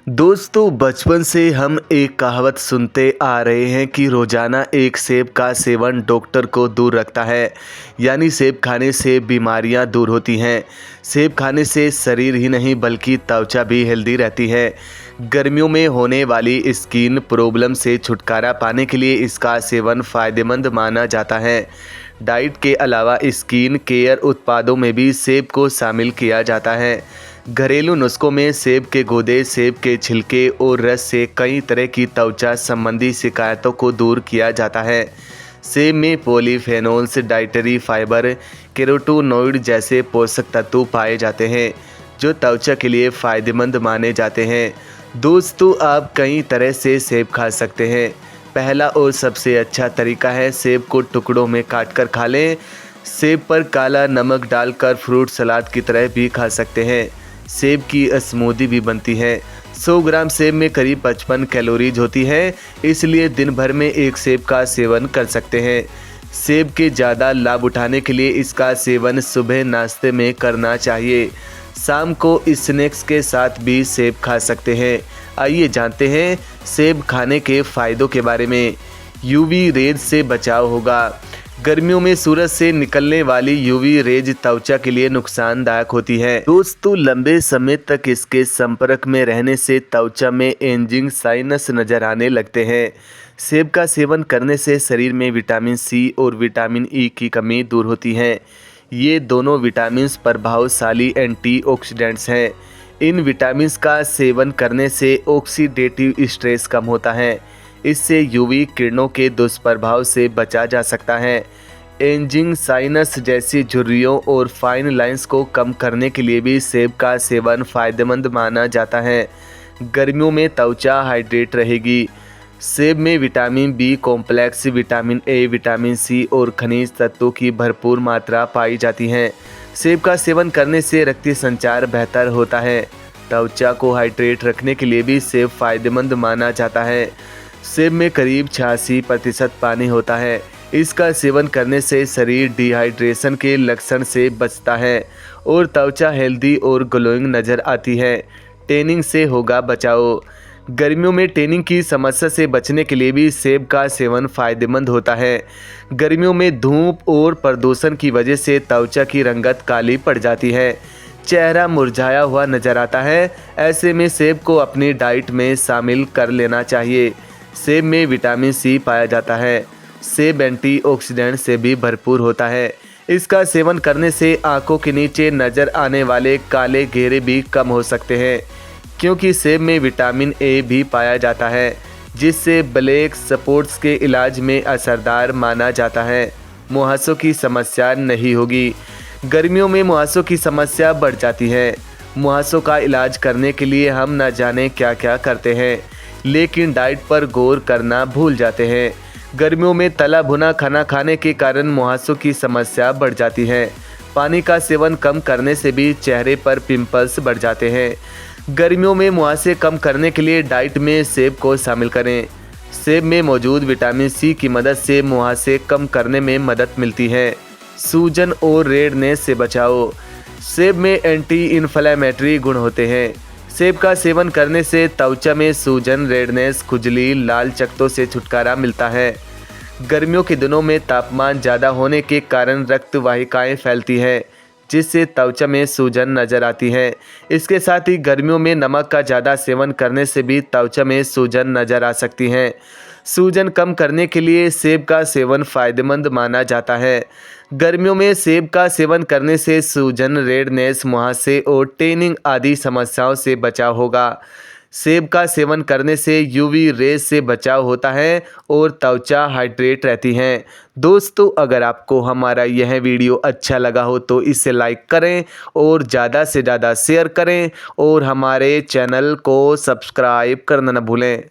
दोस्तों बचपन से हम एक कहावत सुनते आ रहे हैं कि रोजाना एक सेब का सेवन डॉक्टर को दूर रखता है। यानी सेब खाने से बीमारियां दूर होती हैं। सेब खाने से शरीर ही नहीं बल्कि त्वचा भी हेल्दी रहती है। गर्मियों में होने वाली स्किन प्रॉब्लम से छुटकारा पाने के लिए इसका सेवन फ़ायदेमंद माना जाता है। डाइट के अलावा स्किन केयर उत्पादों में भी सेब को शामिल किया जाता है। घरेलू नुस्खों में सेब के गूदे, सेब के छिलके और रस से कई तरह की त्वचा संबंधी शिकायतों को दूर किया जाता है। सेब में पॉलीफेनोल्स, डाइटरी फाइबर, कैरोटीनॉइड जैसे पोषक तत्व पाए जाते हैं जो त्वचा के लिए फ़ायदेमंद माने जाते हैं। दोस्तों आप कई तरह से सेब खा सकते हैं। पहला और सबसे अच्छा तरीका है सेब को टुकड़ों में काटकर खा लें। सेब पर काला नमक डालकर फ्रूट सलाद की तरह भी खा सकते हैं। सेब की स्मूदी भी बनती है। 100 ग्राम सेब में करीब 55 कैलोरीज होती है, इसलिए दिन भर में एक सेब का सेवन कर सकते हैं। सेब के ज़्यादा लाभ उठाने के लिए इसका सेवन सुबह नाश्ते में करना चाहिए। शाम को स्नैक्स के साथ भी सेब खा सकते हैं। आइए जानते हैं सेब खाने के फ़ायदों के बारे में। यूवी रेज से बचाव होगा। गर्मियों में सूरज से निकलने वाली यूवी रेज त्वचा के लिए नुकसानदायक होती है। दोस्तों लंबे समय तक इसके संपर्क में रहने से त्वचा में एजिंग साइनस नजर आने लगते हैं। सेब का सेवन करने से शरीर में विटामिन सी और विटामिन ई की कमी दूर होती है। ये दोनों विटामिन प्रभावशाली एंटीऑक्सीडेंट्स हैं। इन विटामिन का सेवन करने से ऑक्सीडेटिव स्ट्रेस कम होता है। इससे यूवी किरणों के दुष्प्रभाव से बचा जा सकता है। एजिंग साइनस जैसी झुर्रियों और फाइन लाइंस को कम करने के लिए भी सेब का सेवन फ़ायदेमंद माना जाता है। गर्मियों में त्वचा हाइड्रेट रहेगी। सेब में vitamin B complex, vitamin A, vitamin C और खनिज तत्वों की भरपूर मात्रा पाई जाती है। सेब का सेवन करने से रक्त संचार बेहतर होता है। त्वचा को हाइड्रेट रखने के लिए भी सेब फ़ायदेमंद माना जाता है। सेब में करीब 86% पानी होता है। इसका सेवन करने से शरीर डिहाइड्रेशन के लक्षण से बचता है और त्वचा हेल्दी और ग्लोइंग नज़र आती है। टैनिंग से होगा बचाव। गर्मियों में टैनिंग की समस्या से बचने के लिए भी सेब का सेवन फ़ायदेमंद होता है। गर्मियों में धूप और प्रदूषण की वजह से त्वचा की रंगत काली पड़ जाती है। चेहरा मुरझाया हुआ नज़र आता है। ऐसे में सेब को अपनी डाइट में शामिल कर लेना चाहिए। सेब में विटामिन सी पाया जाता है। सेब एंटीऑक्सीडेंट से भी भरपूर होता है। इसका सेवन करने से आंखों के नीचे नज़र आने वाले काले घेरे भी कम हो सकते हैं, क्योंकि सेब में विटामिन ए भी पाया जाता है, जिससे ब्लैक स्पॉट्स के इलाज में असरदार माना जाता है। मुहासों की समस्या नहीं होगी। गर्मियों में मुहासों की समस्या बढ़ जाती है। मुहासों का इलाज करने के लिए हम न जाने क्या क्या करते हैं, लेकिन डाइट पर गौर करना भूल जाते हैं। गर्मियों में तला भुना खाना खाने के कारण मुहासों की समस्या बढ़ जाती है। पानी का सेवन कम करने से भी चेहरे पर पिंपल्स बढ़ जाते हैं। गर्मियों में मुहासे कम करने के लिए डाइट में सेब को शामिल करें। सेब में मौजूद विटामिन सी की मदद से मुहासे कम करने में मदद मिलती है। सूजन और रेडनेस से बचाओ। सेब में एंटी इन्फ्लेमेटरी गुण होते हैं। सेब का सेवन करने से त्वचा में सूजन, रेडनेस, खुजली, लाल चकत्तों से छुटकारा मिलता है। गर्मियों के दिनों में तापमान ज़्यादा होने के कारण रक्त वाहिकाएँ फैलती हैं, जिससे त्वचा में सूजन नज़र आती है। इसके साथ ही गर्मियों में नमक का ज़्यादा सेवन करने से भी त्वचा में सूजन नज़र आ सकती है। सूजन कम करने के लिए सेब का सेवन फ़ायदेमंद माना जाता है। गर्मियों में सेब का सेवन करने से सूजन, रेडनेस, मुहासे और टैनिंग आदि समस्याओं से बचाव होगा। सेब का सेवन करने से यूवी रेज से बचाव होता है और त्वचा हाइड्रेट रहती है। दोस्तों अगर आपको हमारा यह वीडियो अच्छा लगा हो तो इसे लाइक करें और ज़्यादा से ज़्यादा शेयर करें और हमारे चैनल को सब्सक्राइब करना न भूलें।